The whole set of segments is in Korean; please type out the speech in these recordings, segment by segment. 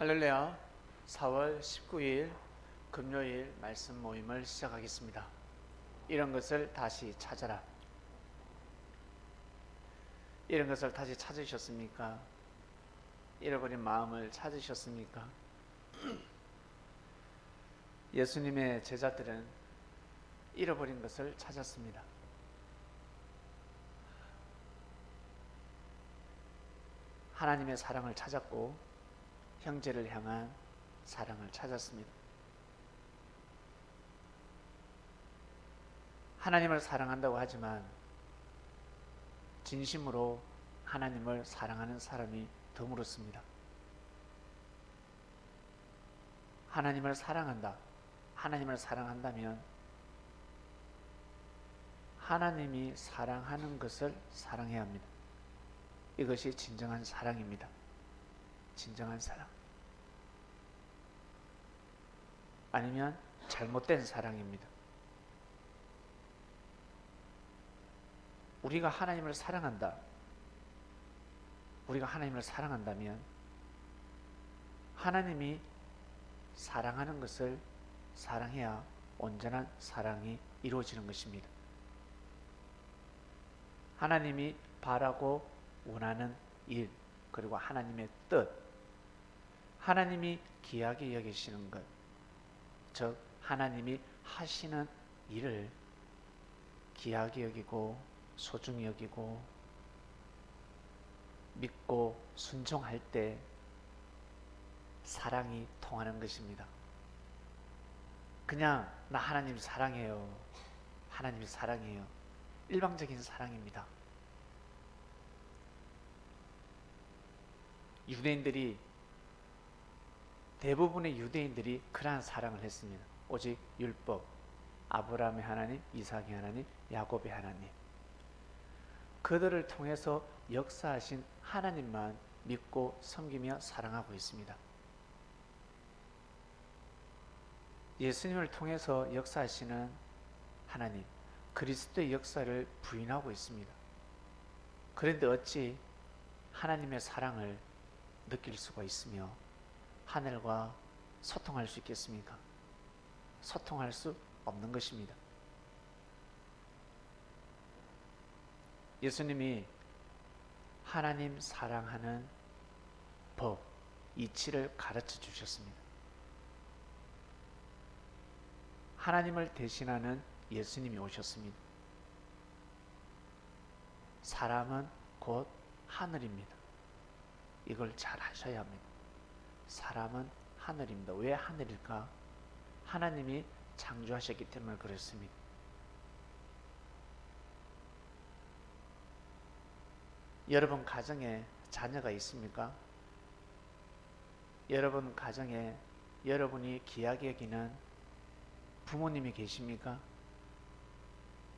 할렐루야. 4월 19일 금요일 말씀 모임을 시작하겠습니다. 이런 것을 다시 찾아라. 이런 것을 다시 찾으셨습니까? 잃어버린 마음을 찾으셨습니까? 예수님의 제자들은 잃어버린 것을 찾았습니다. 하나님의 사랑을 찾았고 형제를 향한 사랑을 찾았습니다. 하나님을 사랑한다고 하지만 진심으로 하나님을 사랑하는 사람이 드물었습니다. 하나님을 사랑한다. 하나님을 사랑한다면 하나님이 사랑하는 것을 사랑해야 합니다. 이것이 진정한 사랑입니다. 진정한 사랑. 아니면 잘못된 사랑입니다. 우리가 하나님을 사랑한다. 우리가 하나님을 사랑한다면 하나님이 사랑하는 것을 사랑해야 온전한 사랑이 이루어지는 것입니다. 하나님이 바라고 원하는 일, 그리고 하나님의 뜻, 하나님이 귀하게 여기시는 것, 즉 하나님이 하시는 일을 귀하게 여기고 소중히 여기고 믿고 순종할 때 사랑이 통하는 것입니다. 그냥 나 하나님 사랑해요, 하나님 사랑해요, 일방적인 사랑입니다. 대부분의 유대인들이 그러한 사랑을 했습니다. 오직 율법, 아브라함의 하나님, 이삭의 하나님, 야곱의 하나님, 그들을 통해서 역사하신 하나님만 믿고 섬기며 사랑하고 있습니다. 예수님을 통해서 역사하시는 하나님, 그리스도의 역사를 부인하고 있습니다. 그런데 어찌 하나님의 사랑을 느낄 수가 있으며 하늘과 소통할 수 있겠습니까? 소통할 수 없는 것입니다. 예수님이 하나님 사랑하는 법, 이치를 가르쳐 주셨습니다. 하나님을 대신하는 예수님이 오셨습니다. 사람은 곧 하늘입니다. 이걸 잘 아셔야 합니다. 사람은 하늘입니다. 왜 하늘일까? 하나님이 창조하셨기 때문에 그렇습니다. 여러분 가정에 자녀가 있습니까? 여러분 가정에 여러분이 귀하게 여기는 부모님이 계십니까?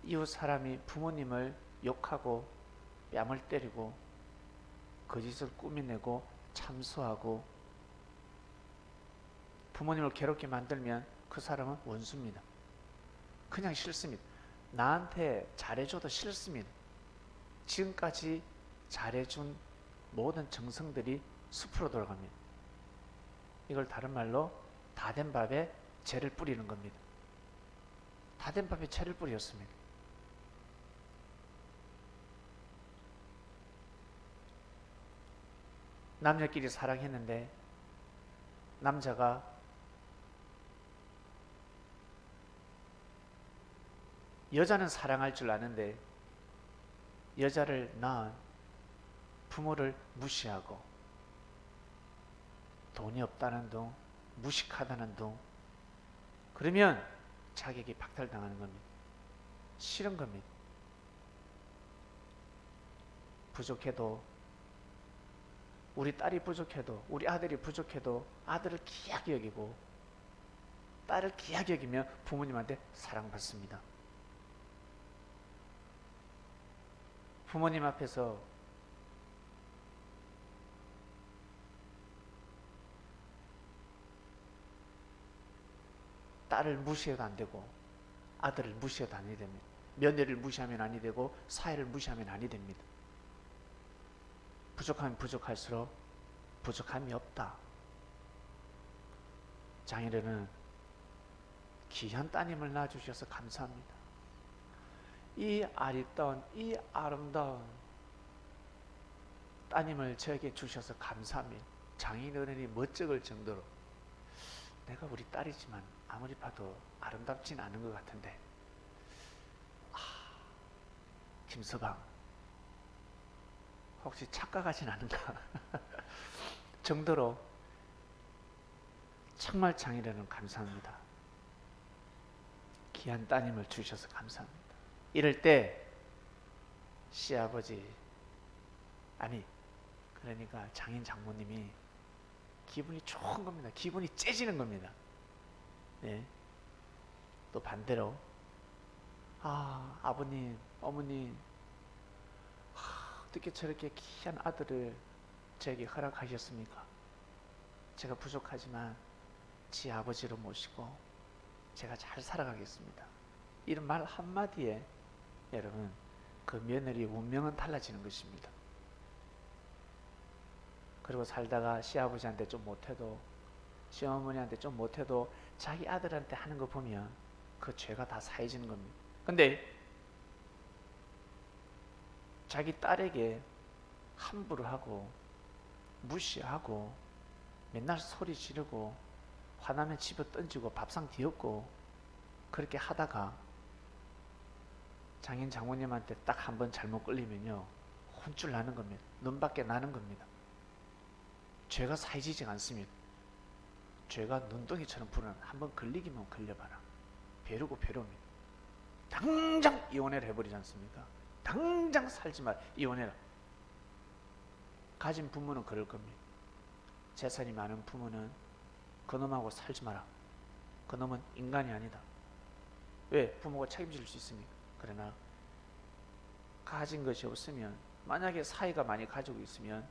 이웃 사람이 부모님을 욕하고 뺨을 때리고 거짓을 꾸며내고 참소하고 부모님을 괴롭게 만들면 그 사람은 원수입니다. 그냥 싫습니다. 나한테 잘해줘도 싫습니다. 지금까지 잘해준 모든 정성들이 숲으로 돌아갑니다. 이걸 다른 말로 다 된 밥에 재를 뿌리는 겁니다. 다 된 밥에 재를 뿌렸습니다. 남녀끼리 사랑했는데 남자가 여자는 사랑할 줄 아는데 여자를 낳은 부모를 무시하고 돈이 없다는 둥, 무식하다는 둥, 그러면 자격이 박탈당하는 겁니다. 싫은 겁니다. 부족해도, 우리 딸이 부족해도, 우리 아들이 부족해도 아들을 귀하게 여기고 딸을 귀하게 여기면 부모님한테 사랑받습니다. 부모님 앞에서 딸을 무시해도 안 되고 아들을 무시해도 아니 됩니다. 며느리를 무시하면 아니 되고 사회를 무시하면 아니 됩니다. 부족하면 부족할수록 부족함이 없다. 장인어른은 귀한 따님을 낳아주셔서 감사합니다. 이 아리따운, 이 아름다운 따님을 저에게 주셔서 감사합니다. 장인어른이 멋쩍을 정도로 내가 우리 딸이지만 아무리 봐도 아름답진 않은 것 같은데, 김서방 혹시 착각하진 않은가 정도로 정말 장인어른 감사합니다. 귀한 따님을 주셔서 감사합니다. 이럴 때 시아버지, 아니 그러니까 장인 장모님이 기분이 좋은 겁니다. 기분이 째지는 겁니다. 네. 또 반대로 아버님, 어머님, 어떻게 저렇게 귀한 아들을 저에게 허락하셨습니까? 제가 부족하지만 지 아버지로 모시고 제가 잘 살아가겠습니다. 이런 말 한마디에 여러분 그 며느리의 운명은 달라지는 것입니다. 그리고 살다가 시아버지한테 좀 못해도, 시어머니한테 좀 못해도 자기 아들한테 하는 거 보면 그 죄가 다 사해지는 겁니다. 근데 자기 딸에게 함부로 하고 무시하고 맨날 소리 지르고 화나면 집어 던지고 밥상 뒤엎고 그렇게 하다가 장인 장모님한테 딱 한 번 잘못 걸리면요 혼쭐 나는 겁니다. 눈밖에 나는 겁니다. 죄가 사해지지 않습니다. 죄가 눈덩이처럼 불어나. 한번 걸리기만 걸려봐라. 배르고 배릅니다. 당장 이혼해라 해버리지 않습니까? 당장 살지 마, 이혼해라. 가진 부모는 그럴 겁니다. 재산이 많은 부모는 그놈하고 살지 마라. 그놈은 인간이 아니다. 왜? 부모가 책임질 수 있으니까. 그러나 가진 것이 없으면, 만약에 사이가 많이 가지고 있으면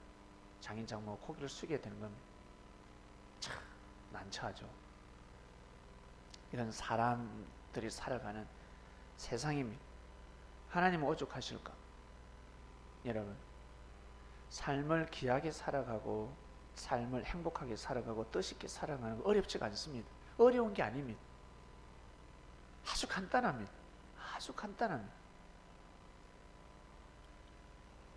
장인 장모가 고개를 숙이게 되는 겁니다. 참 난처하죠. 이런 사람들이 살아가는 세상입니다. 하나님은 오죽하실까? 여러분, 삶을 귀하게 살아가고 삶을 행복하게 살아가고 뜻있게 살아가는 거 어렵지가 않습니다. 어려운 게 아닙니다. 아주 간단합니다. 아주 간단합니다.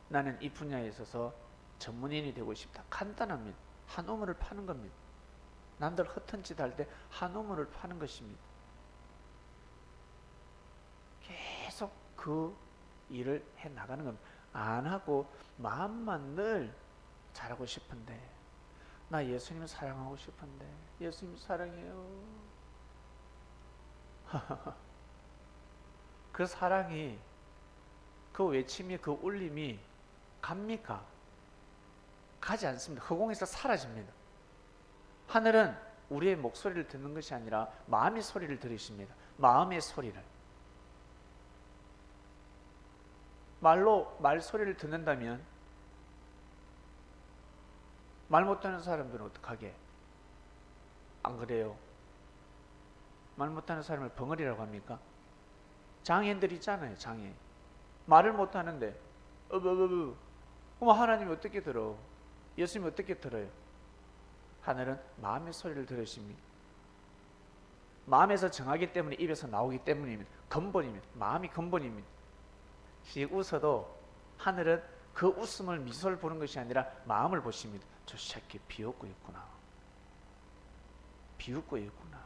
나는 이 분야에 있어서 전문인이 되고 싶다. 간단합니다. 한 우물을 파는 겁니다. 남들 허튼 짓 할 때 한 우물을 파는 것입니다. 계속 그 일을 해 나가는 겁니다. 안 하고 마음만 늘 잘하고 싶은데, 나 예수님 사랑하고 싶은데, 예수님 사랑해요. 그 사랑이, 그 외침이, 그 울림이 갑니까? 가지 않습니다. 허공에서 사라집니다. 하늘은 우리의 목소리를 듣는 것이 아니라 마음의 소리를 들으십니다. 마음의 소리를. 말로 말소리를 듣는다면 말 못하는 사람들은 어떡하게? 안 그래요? 말 못하는 사람을 벙어리라고 합니까? 장애인들 있잖아요. 장애. 말을 못하는데 그럼 하나님이 어떻게 들어? 예수님이 어떻게 들어요? 하늘은 마음의 소리를 들으십니다. 마음에서 정하기 때문에 입에서 나오기 때문입니다. 근본입니다. 마음이 근본입니다. 씩 웃어도 하늘은 그 웃음을, 미소를 보는 것이 아니라 마음을 보십니다. 저 새끼 비웃고 있구나. 비웃고 있구나.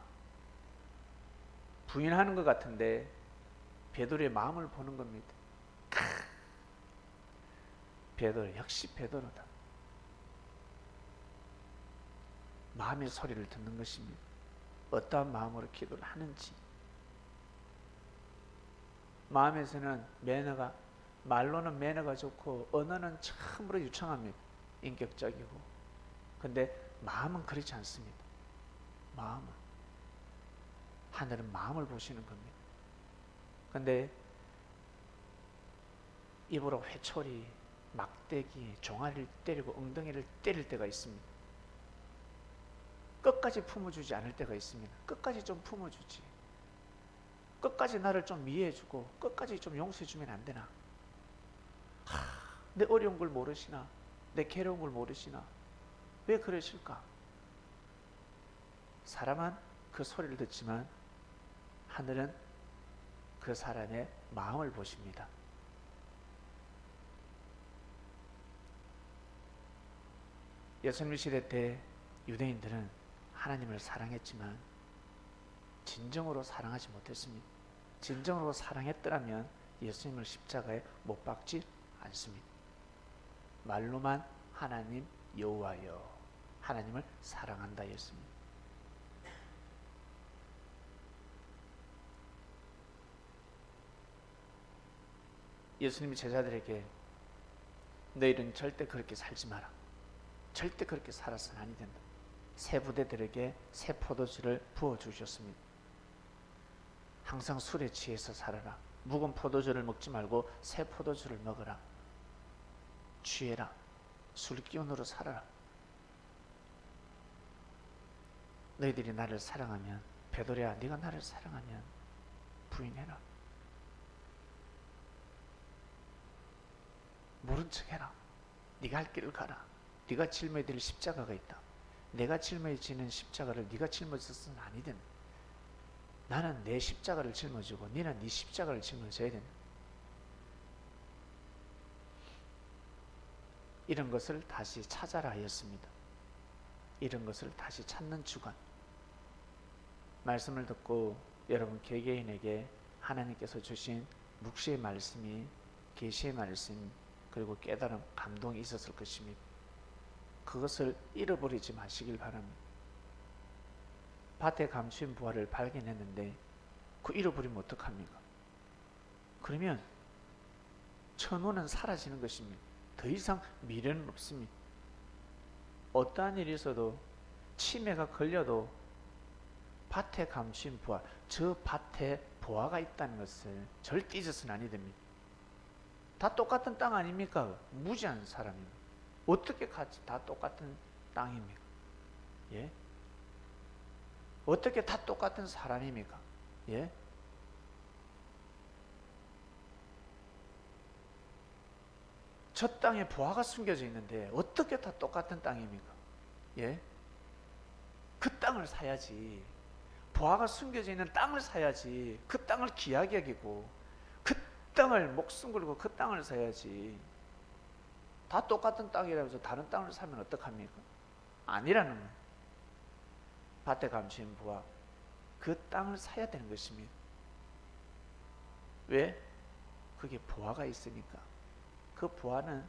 부인하는 것 같은데 베드로의 마음을 보는 겁니다. 베드로 역시 베드로다. 마음의 소리를 듣는 것입니다. 어떠한 마음으로 기도를 하는지. 마음에서는 매너가, 말로는 매너가 좋고 언어는 참으로 유창합니다. 인격적이고. 근데 마음은 그렇지 않습니다. 마음은, 하늘은 마음을 보시는 겁니다. 근데 입으로 회초리, 막대기, 종아리를 때리고 엉덩이를 때릴 때가 있습니다. 끝까지 품어주지 않을 때가 있습니다. 끝까지 좀 품어주지. 끝까지 나를 좀 이해해주고 끝까지 좀 용서해주면 안 되나? 내 어려운 걸 모르시나? 내 괴로운 걸 모르시나? 왜 그러실까? 사람은 그 소리를 듣지만 하늘은 그 사람의 마음을 보십니다. 예수님 시대 때 유대인들은 하나님을 사랑했지만 진정으로 사랑하지 못했습니다. 진정으로 사랑했더라면 예수님을 십자가에 못 박지 않습니다. 말로만 하나님 여호와여, 하나님을 사랑한다 했습니다. 예수님이 제자들에게 너희는 절대 그렇게 살지 마라, 절대 그렇게 살아서는 아니 된다. 새 부대들에게 새 포도주를 부어주셨습니다. 항상 술에 취해서 살아라. 묵은 포도주를 먹지 말고 새 포도주를 먹어라. 취해라. 술 기운으로 살아라. 너희들이 나를 사랑하면, 베드로야 네가 나를 사랑하면 부인해라. 모른 척해라. 네가 할 길을 가라. 네가 짊어야 될 십자가가 있다. 내가 짊어야 지는 십자가를 네가 짊어져서는 아니 된다. 나는 내 십자가를 짊어지고 너는 네 십자가를 짊어져야 된다. 이런 것을 다시 찾아라 하였습니다. 이런 것을 다시 찾는 주간. 말씀을 듣고 여러분 개개인에게 하나님께서 주신 묵시의 말씀이, 계시의 말씀, 그리고 깨달음, 감동이 있었을 것입니다. 그것을 잃어버리지 마시길 바랍니다. 밭에 감추인 부활을 발견했는데 그 잃어버리면 어떡합니까? 그러면 천우는 사라지는 것입니다. 더 이상 미래는 없습니다. 어떠한 일이 있어도, 치매가 걸려도 밭에 감추인 부활, 저 밭에 보화가 있다는 것을 절대 잊어서는 아니 됩니다. 다 똑같은 땅 아닙니까? 무지한 사람입니다. 어떻게 같이 다 똑같은 땅입니까? 예? 어떻게 다 똑같은 사람입니까? 예? 저 땅에 보화가 숨겨져 있는데 어떻게 다 똑같은 땅입니까? 예? 그 땅을 사야지. 보화가 숨겨져 있는 땅을 사야지. 그 땅을 귀하게 여기고 그 땅을 목숨 걸고 그 땅을 사야지. 다 똑같은 땅이라면서 다른 땅을 사면 어떡합니까? 아니라는 거예요. 밭에 감추인 부화, 그 땅을 사야 되는 것입니다. 왜? 그게 부화가 있으니까. 그 부화는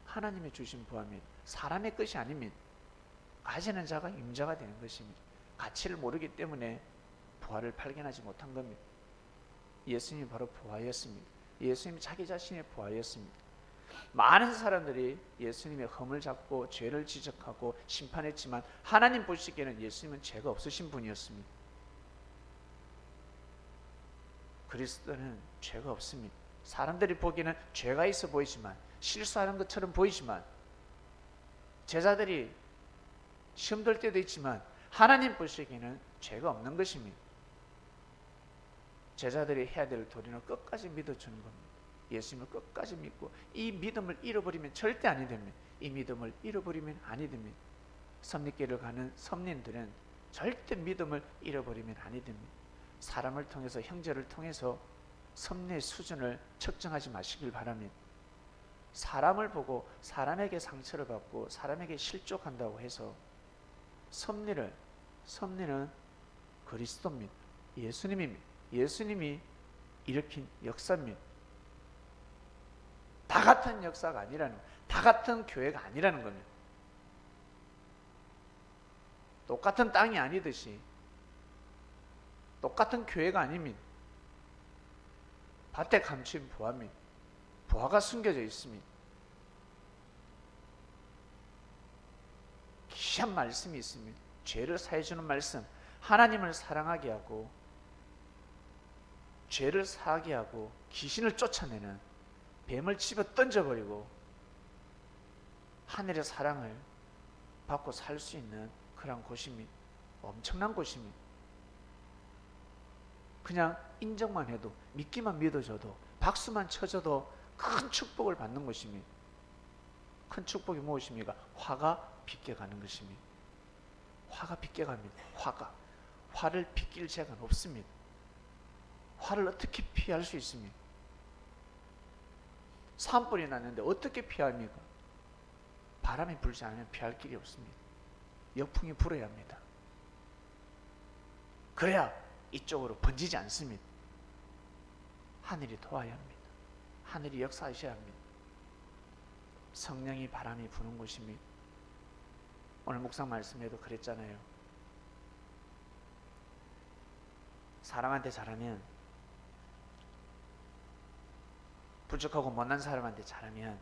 하나님이 주신 부화입니다. 사람의 것이 아닙니다. 가지는 자가 임자가 되는 것입니다. 가치를 모르기 때문에 부활을 발견하지 못한 겁니다. 예수님이 바로 부활이었습니다. 예수님이 자기 자신의 부활이었습니다. 많은 사람들이 예수님의 흠을 잡고 죄를 지적하고 심판했지만 하나님 보시기에는 예수님은 죄가 없으신 분이었습니다. 그리스도는 죄가 없습니다. 사람들이 보기에는 죄가 있어 보이지만, 실수하는 것처럼 보이지만, 제자들이 시험 들 때도 있지만 하나님 보시기에는 죄가 없는 것입니다. 제자들이 해야 될 도리는 끝까지 믿어주는 겁니다. 예수님을 끝까지 믿고 이 믿음을 잃어버리면 절대 아니 됩니다. 이 믿음을 잃어버리면 아니 됩니다. 섭리길을 가는 섭리인들은 절대 믿음을 잃어버리면 아니 됩니다. 사람을 통해서, 형제를 통해서 섭리의 수준을 측정하지 마시길 바랍니다. 사람을 보고 사람에게 상처를 받고 사람에게 실족한다고 해서 섭리는 그리스도입니다. 예수님입니다. 예수님이 일으킨 역사입니다. 다 같은 역사가 아니라는 거예요. 다 같은 교회가 아니라는 겁니다. 똑같은 땅이 아니듯이 똑같은 교회가 아닙니다. 밭에 감추인 부화입니다. 부화가 숨겨져 있습니다. 귀한 말씀이 있습니다. 죄를 사해주는 말씀, 하나님을 사랑하게 하고 죄를 사하게 하고 귀신을 쫓아내는, 뱀을 집어 던져버리고 하늘의 사랑을 받고 살 수 있는 그런 곳입니다. 엄청난 곳입니다. 그냥 인정만 해도, 믿기만 믿어줘도, 박수만 쳐줘도 큰 축복을 받는 것입니다. 큰 축복이 무엇입니까? 화가 빗겨가는 것입니다. 화가 빗겨갑니다. 화가. 화를 피낄 죄가 없습니다. 화를 어떻게 피할 수 있습니까? 산불이 났는데 어떻게 피합니까? 바람이 불지 않으면 피할 길이 없습니다. 역풍이 불어야 합니다. 그래야 이쪽으로 번지지 않습니다. 하늘이 도와야 합니다. 하늘이 역사하셔야 합니다. 성령이 바람이 부는 곳입니다. 오늘 묵상 말씀에도 그랬잖아요. 사람한테 잘하면, 부족하고 못난 사람한테 잘하면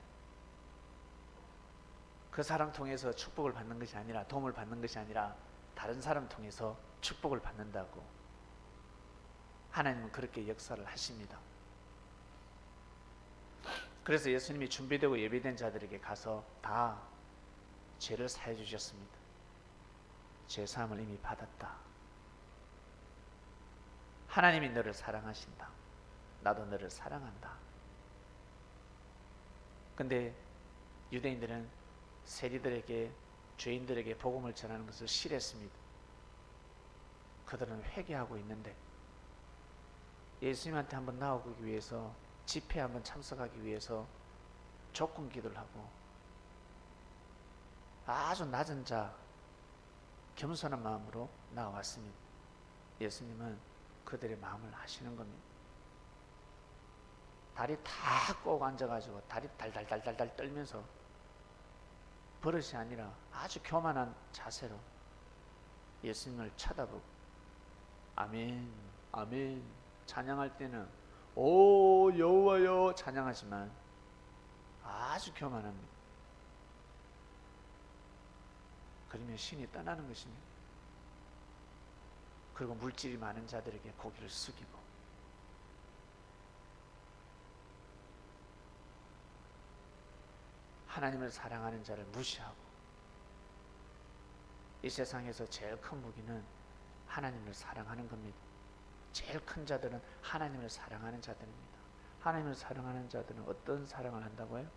그 사람 통해서 축복을 받는 것이 아니라, 도움을 받는 것이 아니라 다른 사람 통해서 축복을 받는다고. 하나님은 그렇게 역사를 하십니다. 그래서 예수님이 준비되고 예비된 자들에게 가서 다 죄를 사해 주셨습니다. 죄 사함을 이미 받았다. 하나님이 너를 사랑하신다. 나도 너를 사랑한다. 근데 유대인들은 세리들에게, 죄인들에게 복음을 전하는 것을 싫어했습니다. 그들은 회개하고 있는데 예수님한테 한번 나오기 위해서, 집회에 한번 참석하기 위해서 조건 기도를 하고 아주 낮은 자, 겸손한 마음으로 나와왔습니다. 예수님은 그들의 마음을 아시는 겁니다. 다리 다 꼭 앉아가지고 다리 달달달달달 떨면서, 버릇이 아니라 아주 교만한 자세로 예수님을 쳐다보고 아멘, 아멘 찬양할 때는 오 여호와여 찬양하지만 아주 교만합니다. 그러면 신이 떠나는 것입니다. 그리고 물질이 많은 자들에게 고개를 숙이고, 하나님을 사랑하는 자를 무시하고, 이 세상에서 제일 큰 무기는 하나님을 사랑하는 겁니다. 제일 큰 자들은 하나님을 사랑하는 자들입니다. 하나님을 사랑하는 자들은 어떤 사랑을 한다고요?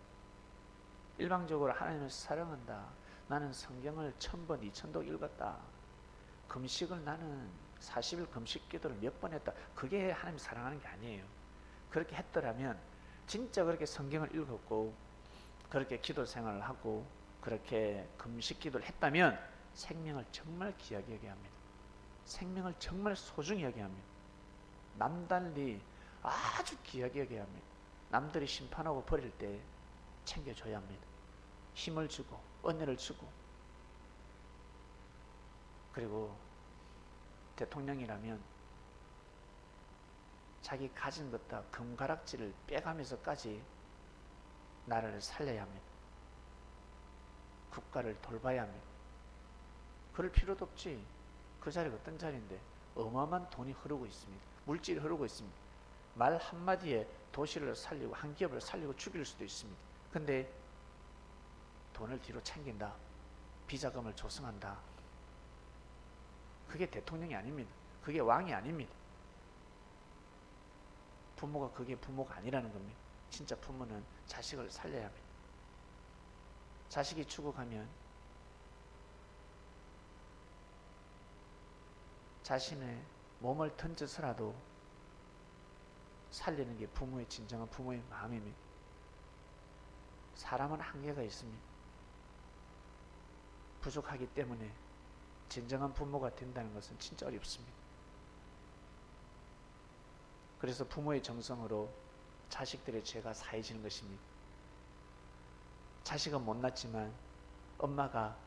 일방적으로 하나님을 사랑한다. 나는 성경을 1000번, 2000독 읽었다. 금식을 나는 40일 금식 기도를 몇 번 했다. 그게 하나님 사랑하는 게 아니에요. 그렇게 했더라면, 진짜 그렇게 성경을 읽었고 그렇게 기도 생활을 하고 그렇게 금식 기도를 했다면 생명을 정말 귀하게 여겨야 합니다. 생명을 정말 소중히 여겨야 합니다. 남달리 아주 귀하게 여겨야 합니다. 남들이 심판하고 버릴 때 챙겨줘야 합니다. 힘을 주고 은혜를 주고. 그리고 대통령이라면 자기 가진 것 다 금가락지를 빼가면서까지 나라를 살려야 합니다. 국가를 돌봐야 합니다. 그럴 필요도 없지. 그 자리가 어떤 자리인데 어마어마한 돈이 흐르고 있습니다. 물질이 흐르고 있습니다. 말 한마디에 도시를 살리고 한 기업을 살리고 죽일 수도 있습니다. 근데 돈을 뒤로 챙긴다. 비자금을 조성한다. 그게 대통령이 아닙니다. 그게 왕이 아닙니다. 부모가 그게 부모가 아니라는 겁니다. 진짜 부모는 자식을 살려야 합니다. 자식이 죽어가면 자신의 몸을 던져서라도 살리는 게 부모의 진정한 부모의 마음입니다. 사람은 한계가 있습니다. 부족하기 때문에 진정한 부모가 된다는 것은 진짜 어렵습니다. 그래서 부모의 정성으로 자식들의 죄가 사해지는 것입니다. 자식은 못났지만 엄마가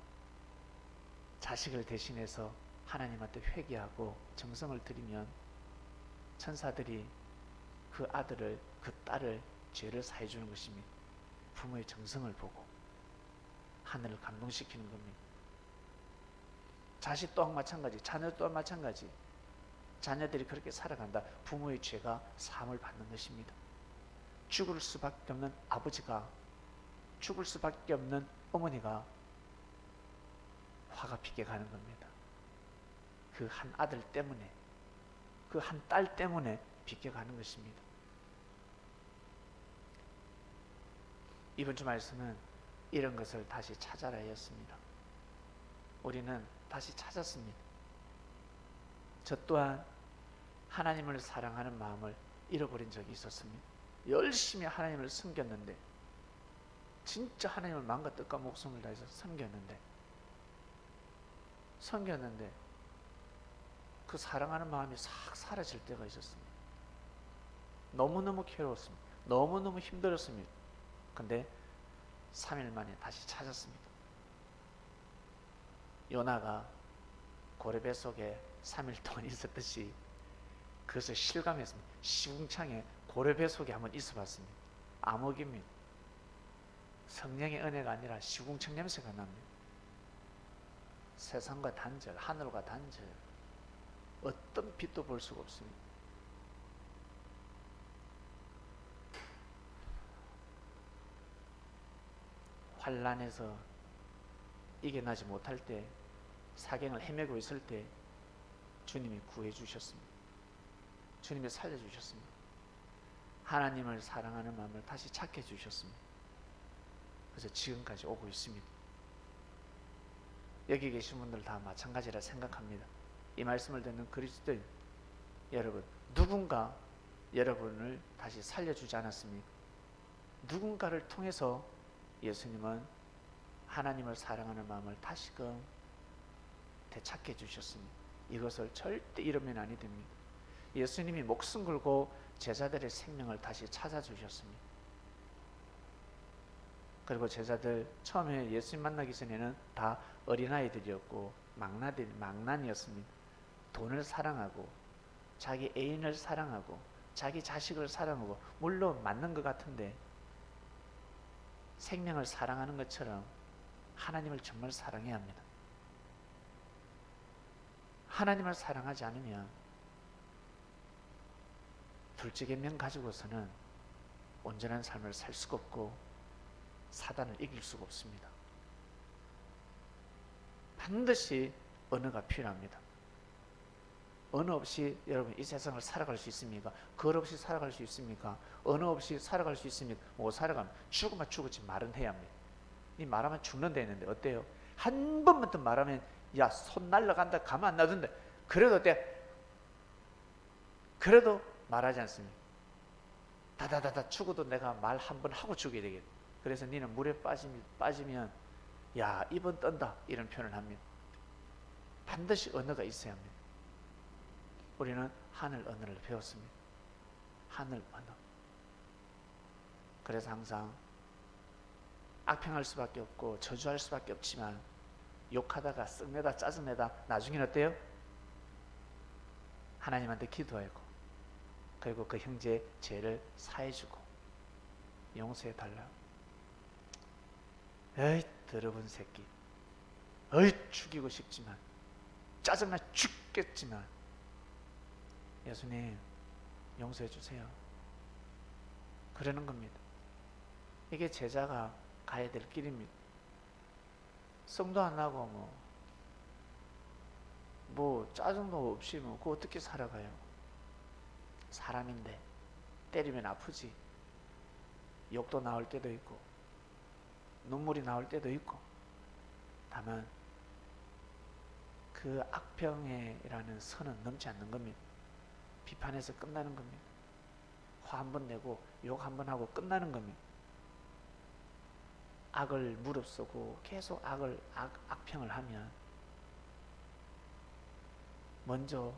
자식을 대신해서 하나님한테 회개하고 정성을 들이면 천사들이 그 아들을, 그 딸을 죄를 사해 주는 것입니다. 부모의 정성을 보고 하늘을 감동시키는 겁니다. 자식 또한 마찬가지, 자녀 또한 마찬가지. 자녀들이 그렇게 살아간다. 부모의 죄가 사함을 받는 것입니다. 죽을 수밖에 없는 아버지가, 죽을 수밖에 없는 어머니가 화가 피게 가는 겁니다. 그 한 아들 때문에, 그 한 딸 때문에 비껴가는 것입니다. 이번 주 말씀은 이런 것을 다시 찾아라였습니다. 우리는 다시 찾았습니다. 저 또한 하나님을 사랑하는 마음을 잃어버린 적이 있었습니다. 열심히 하나님을 섬겼는데, 진짜 하나님을 마음과 뜻과 목숨을 다해서 섬겼는데 그 사랑하는 마음이 싹 사라질 때가 있었습니다. 너무너무 괴로웠습니다. 너무너무 힘들었습니다. 근데 3일 만에 다시 찾았습니다. 요나가 고래배 속에 3일 동안 있었듯이 그것을 실감했습니다. 시궁창에 고래배 속에 한번 있어봤습니다. 암흑입니다. 성령의 은혜가 아니라 시궁창 냄새가 납니다. 세상과 단절, 하늘과 단절, 어떤 빛도 볼 수가 없습니다. 환난에서 이겨나지 못할 때, 사경을 헤매고 있을 때 주님이 구해 주셨습니다. 주님이 살려 주셨습니다. 하나님을 사랑하는 마음을 다시 찾게 해주셨습니다. 그래서 지금까지 오고 있습니다. 여기 계신 분들 다 마찬가지라 생각합니다. 이 말씀을 듣는 그리스도인 여러분, 누군가 여러분을 다시 살려주지 않았습니까? 누군가를 통해서 예수님은 하나님을 사랑하는 마음을 다시금 되찾게 해주셨습니다. 이것을 절대 잃으면 아니 됩니다. 예수님이 목숨 걸고 제자들의 생명을 다시 찾아주셨습니다. 그리고 제자들 처음에 예수님 만나기 전에는 다 어린아이들이었고 망난이었습니다. 돈을 사랑하고 자기 애인을 사랑하고 자기 자식을 사랑하고, 물론 맞는 것 같은데 생명을 사랑하는 것처럼 하나님을 정말 사랑해야 합니다. 하나님을 사랑하지 않으면 둘째 계명 가지고서는 온전한 삶을 살 수가 없고 사단을 이길 수가 없습니다. 반드시 언어가 필요합니다. 언어 없이 여러분 이 세상을 살아갈 수 있습니까? 글 없이 살아갈 수 있습니까? 언어 없이 살아갈 수 있습니까? 못 살아가면 죽으면 죽었지 말은 해야 합니다. 이 말하면 죽는다 했는데 어때요? 한 번만 더 말하면 야 손 날라간다 가만 안 놔둔다. 그래도 어때? 그래도 말하지 않습니다. 다다다다 죽어도 내가 말 한 번 하고 죽어야 되겠다. 그래서 니는 물에 빠지면 야 입은 떤다 이런 표현을 합니다. 반드시 언어가 있어야 합니다. 우리는 하늘 언어를 배웠습니다. 하늘 언어. 그래서 항상 악평할 수밖에 없고 저주할 수밖에 없지만 욕하다가 썩내다 짜증내다 나중에는 어때요? 하나님한테 기도하고 그리고 그 형제의 죄를 사해주고 용서해달라. 에이 더러운 새끼, 에이 죽이고 싶지만 짜증나 죽겠지만 예수님 용서해 주세요. 그러는 겁니다. 이게 제자가 가야 될 길입니다. 성도 안 나고 뭐 짜증도 없이 그거 어떻게 살아가요? 사람인데 때리면 아프지. 욕도 나올 때도 있고 눈물이 나올 때도 있고, 다만 그 악평이라는 선은 넘지 않는 겁니다. 비판해서 끝나는 겁니다. 화 한 번 내고 욕 한 번 하고 끝나는 겁니다. 악을 무릅쓰고 계속 악평을 하면 먼저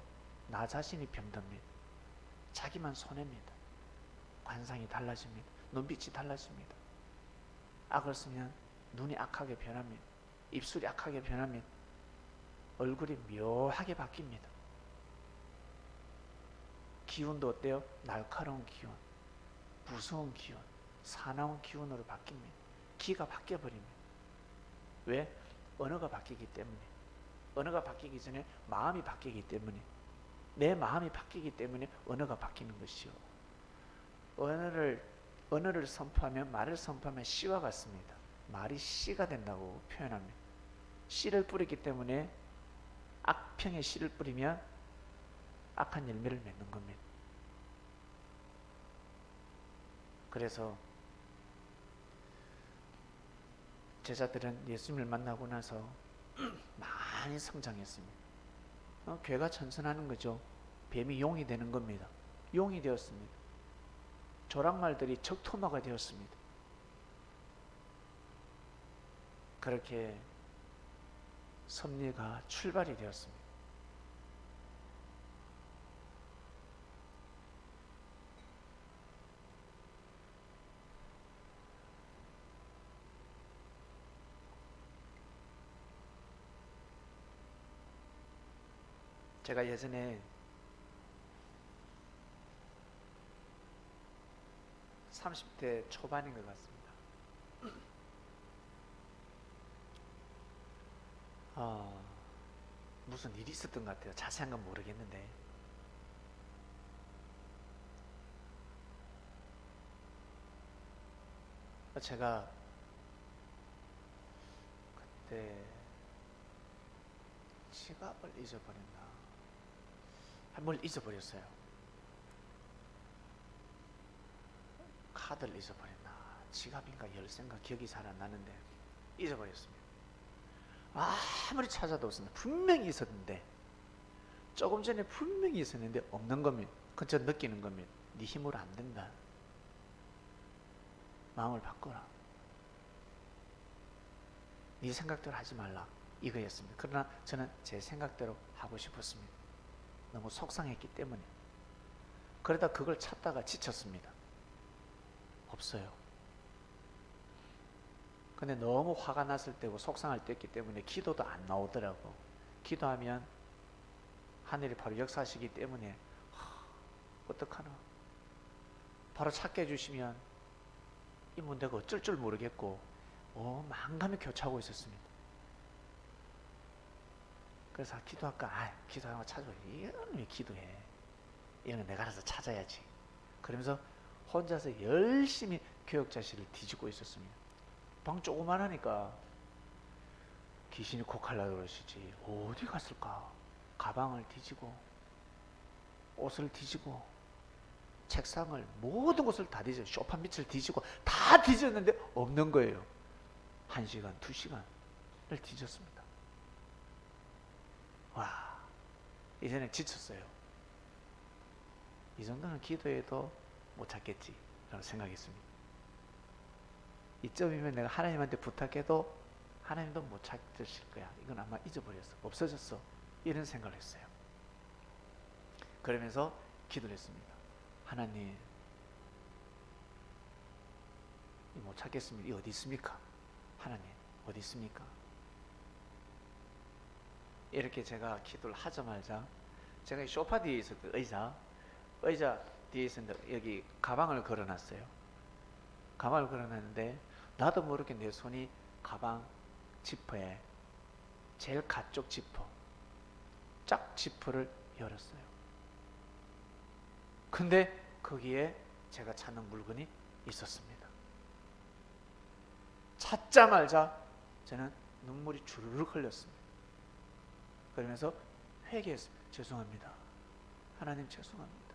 나 자신이 병듭니다. 자기만 손해입니다. 관상이 달라집니다. 눈빛이 달라집니다. 악을 쓰면 눈이 악하게 변합니다. 입술이 악하게 변합니다. 얼굴이 묘하게 바뀝니다. 기운도 어때요? 날카로운 기운, 무서운 기운, 사나운 기운으로 바뀝니다. 기가 바뀌어버립니다. 왜? 언어가 바뀌기 때문에. 언어가 바뀌기 전에 마음이 바뀌기 때문에. 내 마음이 바뀌기 때문에 언어가 바뀌는 것이요. 언어를 선포하면, 말을 선포하면 씨와 같습니다. 말이 씨가 된다고 표현합니다. 씨를 뿌리기 때문에 악평에 씨를 뿌리면 악한 열매를 맺는 겁니다. 그래서 제자들은 예수님을 만나고 나서 많이 성장했습니다. 괴가 천선하는 거죠. 뱀이 용이 되는 겁니다. 용이 되었습니다. 조랑말들이 적토마가 되었습니다. 그렇게 섭리가 출발이 되었습니다. 제가 예전에 30대 초반인 것 같습니다. 무슨 일이 있었던 것 같아요. 자세한 건 모르겠는데. 제가 그때 지갑을 잊어버렸나? 뭘 잊어버렸어요. 카드를 잊어버렸나? 지갑인가 열쇠인가 기억이 잘 안 나는데 잊어버렸습니다. 아무리 찾아도 없습니다. 분명히 있었는데, 조금 전에 분명히 있었는데 없는 겁니다. 그건 저 느끼는 겁니다. 네 힘으로 안 된다. 마음을 바꿔라. 네 생각대로 하지 말라. 이거였습니다. 그러나 저는 제 생각대로 하고 싶었습니다. 너무 속상했기 때문에. 그러다 그걸 찾다가 지쳤습니다. 없어요. 근데 너무 화가 났을 때고 속상할 때였기 때문에 기도도 안 나오더라고. 기도하면 하늘이 바로 역사하시기 때문에 어떡하나. 바로 찾게 해주시면 이 문제가 어쩔 줄 모르겠고 만감에 교차하고 있었습니다. 그래서 기도할까? 기도하고 찾아. 이건 왜 기도해? 이런 거 내가 알아서 찾아야지. 그러면서 혼자서 열심히 교역자실을 뒤집고 있었습니다. 방 조그만하니까 귀신이 곡하려고 그러시지 어디 갔을까? 가방을 뒤지고 옷을 뒤지고 책상을 모든 것을 다 뒤져 소파 밑을 뒤지고 다 뒤졌는데 없는 거예요. 1시간, 2시간을 뒤졌습니다. 와, 이제는 지쳤어요. 이 정도는 기도해도 못 찾겠지 라고 생각했습니다. 이점이면 내가 하나님한테 부탁해도 하나님도 못 찾으실 거야. 이건 아마 잊어버렸어. 없어졌어. 이런 생각을 했어요. 그러면서 기도를 했습니다. 하나님, 못 찾겠습니다. 이 어디 있습니까? 하나님, 어디 있습니까? 이렇게 제가 기도를 하자마자 제가 소파 뒤에 있었던 의자 뒤에 있었는데 여기 가방을 걸어놨어요. 가방을 걸어놨는데 나도 모르게 내 손이 가방 지퍼에 제일 가쪽 지퍼 짝 지퍼를 열었어요. 근데 거기에 제가 찾는 물건이 있었습니다. 찾자마자 저는 눈물이 주르륵 흘렸습니다. 그러면서 회개했습니다. 죄송합니다. 하나님 죄송합니다.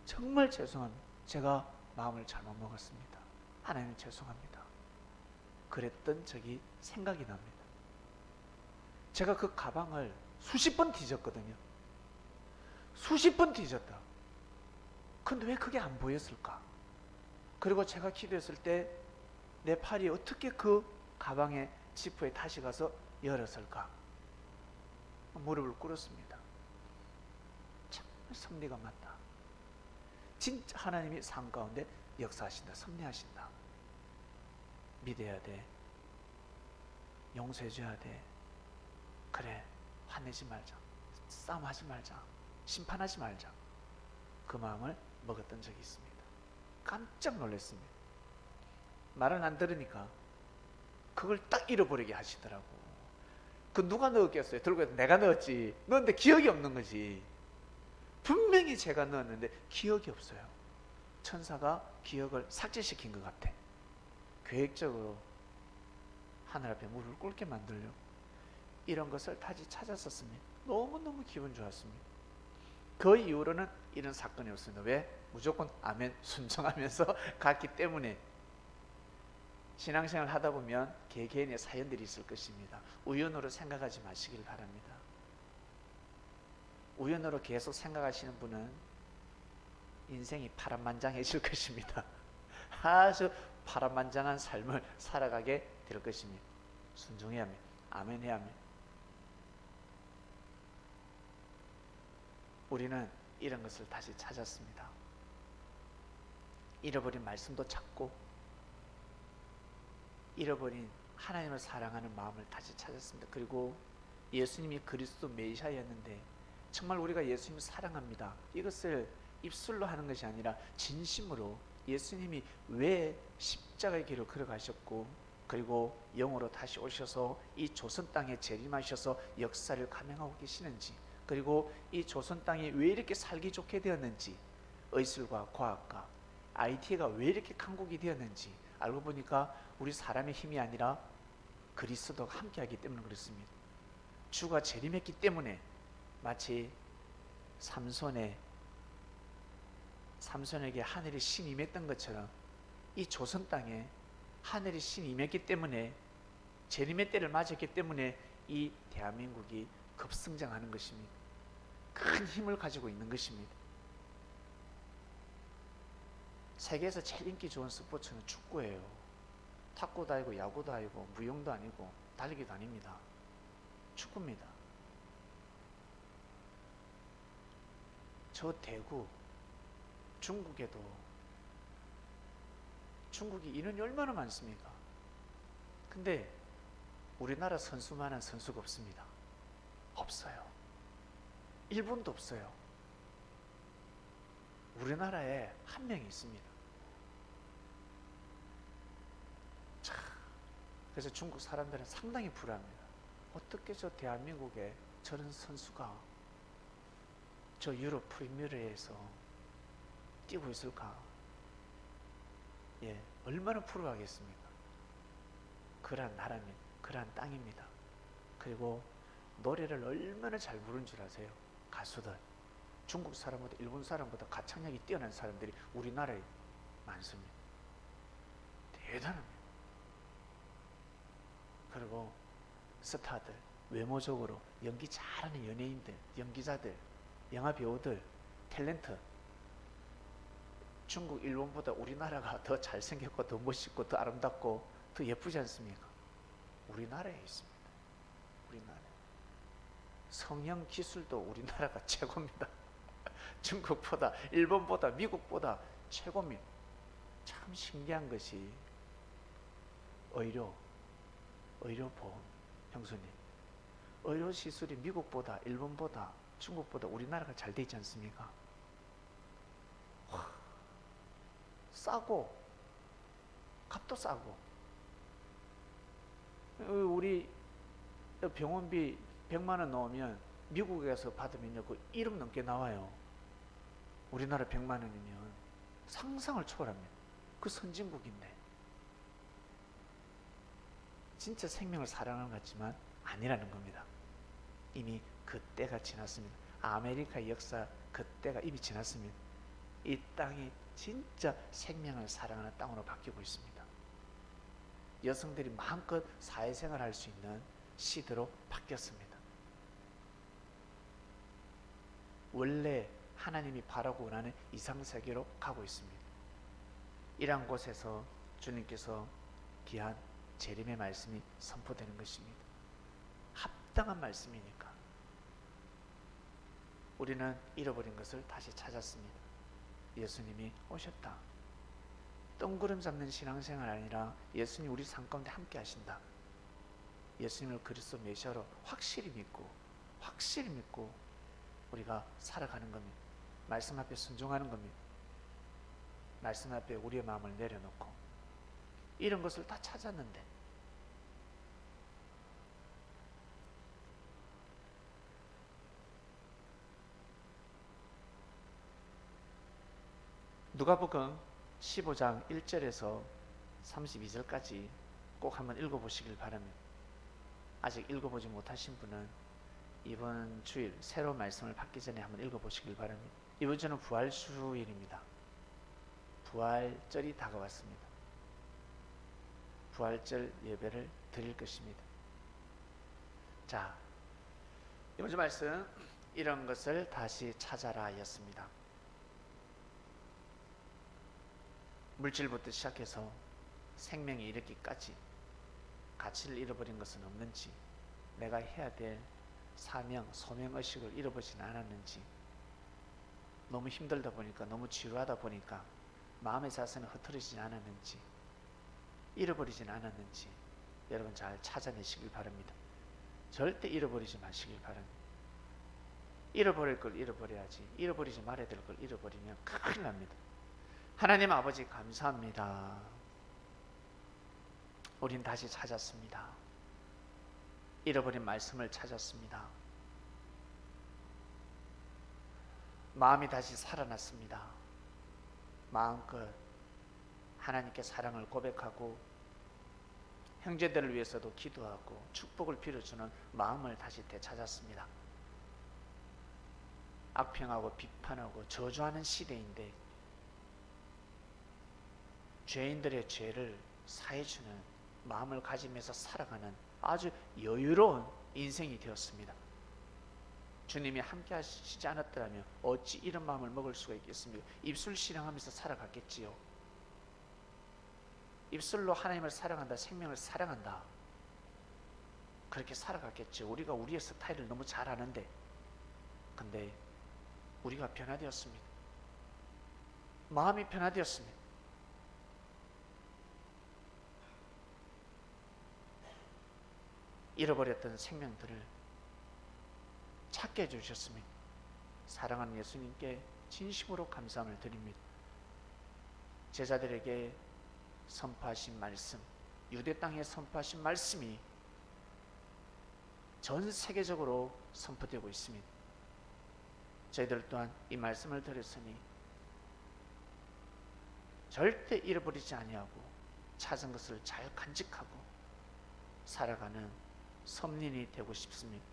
정말 죄송합니다. 제가 마음을 잘못 먹었습니다. 하나님 죄송합니다. 그랬던 적이 생각이 납니다. 제가 그 가방을 수십 번 뒤졌거든요. 수십 번 뒤졌다. 근데 왜 그게 안 보였을까? 그리고 제가 기도했을 때 내 팔이 어떻게 그 가방의 지퍼에 다시 가서 열었을까? 무릎을 꿇었습니다. 정말 섭리가 맞다. 진짜 하나님이 삶 가운데 역사하신다. 섭리하신다. 믿어야 돼. 용서해줘야 돼. 그래, 화내지 말자. 싸움하지 말자. 심판하지 말자. 그 마음을 먹었던 적이 있습니다. 깜짝 놀랐습니다. 말을 안 들으니까 그걸 딱 잃어버리게 하시더라고. 그 누가 넣었겠어요? 들고 해서 내가 넣었지. 넣었는데 기억이 없는 거지. 분명히 제가 넣었는데 기억이 없어요. 천사가 기억을 삭제시킨 것 같아. 계획적으로 하늘 앞에 무릎을 꿇게 만들려 이런 것을 다시 찾았었습니다. 너무너무 기분 좋았습니다. 그 이후로는 이런 사건이 없습니다. 왜? 무조건 아멘 순종하면서 갔기 때문에. 신앙생활 하다 보면 개개인의 사연들이 있을 것입니다. 우연으로 생각하지 마시길 바랍니다. 우연으로 계속 생각하시는 분은 인생이 파란만장해질 것입니다. 아주 파란만장한 삶을 살아가게 될 것입니다. 순종해야 합니다. 아멘 해야 합니다. 우리는 이런 것을 다시 찾았습니다. 잃어버린 말씀도 찾고 잃어버린 하나님을 사랑하는 마음을 다시 찾았습니다. 그리고 예수님이 그리스도 메시아였는데 정말 우리가 예수님을 사랑합니다. 이것을 입술로 하는 것이 아니라 진심으로 예수님이 왜 십자가의 길을 걸어가셨고 그리고 영으로 다시 오셔서 이 조선 땅에 재림하셔서 역사를 감행하고 계시는지, 그리고 이 조선 땅이 왜 이렇게 살기 좋게 되었는지, 의술과 과학과 IT가 왜 이렇게 강국이 되었는지 알고 보니까 우리 사람의 힘이 아니라 그리스도가 함께하기 때문에 그렇습니다. 주가 재림했기 때문에 마치 삼손에게 하늘이 신이 임했던 것처럼 이 조선 땅에 하늘이 신이 임했기 때문에, 재림의 때를 맞았기 때문에 이 대한민국이 급성장하는 것입니다. 큰 힘을 가지고 있는 것입니다. 세계에서 제일 인기 좋은 스포츠는 축구예요. 탁구도 아니고 야구도 아니고 무용도 아니고 달리기도 아닙니다. 축구입니다. 저 대구 중국에도 중국이 인원이 얼마나 많습니까? 근데 우리나라 선수만한 선수가 없습니다. 없어요. 일본도 없어요. 우리나라에 한 명이 있습니다. 참, 그래서 중국 사람들은 상당히 불안합니다. 어떻게 저 대한민국에 저런 선수가 저 유럽 프리미어리그에서 뛰고 있을까? 예, 얼마나 부러워하겠습니까? 그러한 나라입니다. 그러한 땅입니다. 그리고 노래를 얼마나 잘 부르는 줄 아세요? 가수들. 중국 사람보다 일본 사람보다 가창력이 뛰어난 사람들이 우리나라에 많습니다. 대단합니다. 그리고 스타들, 외모적으로 연기 잘하는 연예인들, 연기자들, 영화 배우들, 탤런트, 중국, 일본보다 우리나라가 더 잘생겼고 더 멋있고 더 아름답고 더 예쁘지 않습니까? 우리나라에 있습니다. 우리나라. 성형 기술도 우리나라가 최고입니다. 중국보다, 일본보다, 미국보다 최고입니다. 참 신기한 것이 의료보험, 형수님, 의료 시술이 미국보다, 일본보다, 중국보다 우리나라가 잘 돼 있지 않습니까? 싸고, 값도 싸고. 우리 병원비 100만 원 넣으면 미국에서 받으면요, 그 1억 넘게 나와요. 우리나라 100만 원이면 상상을 초월합니다. 그 선진국인데. 진짜 생명을 사랑하는 것 같지만 아니라는 겁니다. 이미 그 때가 지났습니다. 아메리카의 역사 그 때가 이미 지났습니다. 이 땅이 진짜 생명을 사랑하는 땅으로 바뀌고 있습니다. 여성들이 마음껏 사회생활을 할 수 있는 시대로 바뀌었습니다. 원래 하나님이 바라고 원하는 이상세계로 가고 있습니다. 이러한 곳에서 주님께서 귀한 재림의 말씀이 선포되는 것입니다. 합당한 말씀이니까 우리는 잃어버린 것을 다시 찾았습니다. 예수님이 오셨다. 뜬구름 잡는 신앙생활 아니라 예수님 우리 삶 가운데 함께 하신다. 예수님을 그리스도 메시아로 확실히 믿고 우리가 살아가는 겁니다. 말씀 앞에 순종하는 겁니다. 말씀 앞에 우리의 마음을 내려놓고 이런 것을 다 찾았는데 누가복음 15장 1절에서 32절까지 꼭 한번 읽어보시길 바랍니다. 아직 읽어보지 못하신 분은 이번 주일 새로운 말씀을 받기 전에 한번 읽어보시길 바랍니다. 이번 주는 부활주일입니다. 부활절이 다가왔습니다. 부활절 예배를 드릴 것입니다. 자, 이번 주 말씀 이런 것을 다시 찾아라 하였습니다. 물질부터 시작해서 생명이 이르기까지 가치를 잃어버린 것은 없는지, 내가 해야 될 사명, 소명의식을 잃어버리진 않았는지, 너무 힘들다 보니까, 너무 지루하다 보니까 마음의 자세는 흐트러지지 않았는지, 잃어버리진 않았는지 여러분 잘 찾아내시길 바랍니다. 절대 잃어버리지 마시길 바랍니다. 잃어버릴 걸 잃어버려야지, 잃어버리지 말아야 될 걸 잃어버리면 큰일 납니다. 하나님 아버지 감사합니다. 우린 다시 찾았습니다. 잃어버린 말씀을 찾았습니다. 마음이 다시 살아났습니다. 마음껏 하나님께 사랑을 고백하고 형제들을 위해서도 기도하고 축복을 빌어주는 마음을 다시 되찾았습니다. 악평하고 비판하고 저주하는 시대인데 죄인들의 죄를 사해주는 마음을 가지면서 살아가는 아주 여유로운 인생이 되었습니다. 주님이 함께 하시지 않았더라면 어찌 이런 마음을 먹을 수가 있겠습니까? 입술 신앙하면서 살아갔겠지요. 입술로 하나님을 사랑한다, 생명을 사랑한다, 그렇게 살아갔겠죠. 우리가 우리의 스타일을 너무 잘 아는데, 근데 우리가 변화되었습니다. 마음이 변화되었습니다. 잃어버렸던 생명들을 찾게 해주셨습니다. 사랑하는 예수님께 진심으로 감사함을 드립니다. 제자들에게 선포하신 말씀, 유대 땅에 선포하신 말씀이 전 세계적으로 선포되고 있습니다. 저희들 또한 이 말씀을 들었으니 절대 잃어버리지 아니하고 찾은 것을 잘 간직하고 살아가는 섬린이 되고 싶습니다.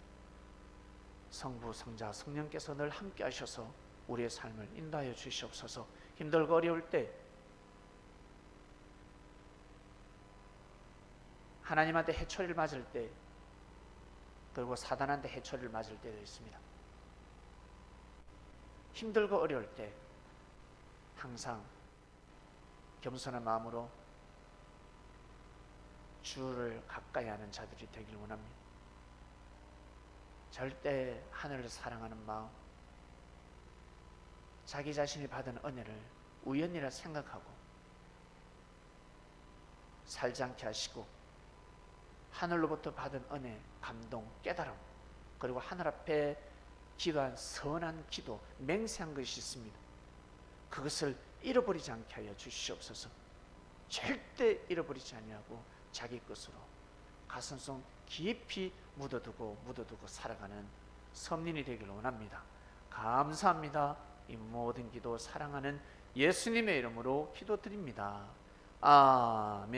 성부, 성자, 성령께서 늘 함께 하셔서 우리의 삶을 인도하여 주시옵소서. 힘들고 어려울 때 하나님한테 해초리를 맞을 때, 그리고 사단한테 해초리를 맞을 때도 있습니다. 힘들고 어려울 때 항상 겸손한 마음으로 주를 가까이 하는 자들이 되길 원합니다. 절대 하늘을 사랑하는 마음, 자기 자신이 받은 은혜를 우연이라 생각하고 살지 않게 하시고, 하늘로부터 받은 은혜, 감동, 깨달음, 그리고 하늘 앞에 기도한 선한 기도, 맹세한 것이 있습니다. 그것을 잃어버리지 않게 하여 주시옵소서. 절대 잃어버리지 아니하고 자기 것으로 가슴속 깊이 묻어두고 살아가는 섬린이 되기를 원합니다. 감사합니다. 이 모든 기도 사랑하는 예수님의 이름으로 기도드립니다. 아멘.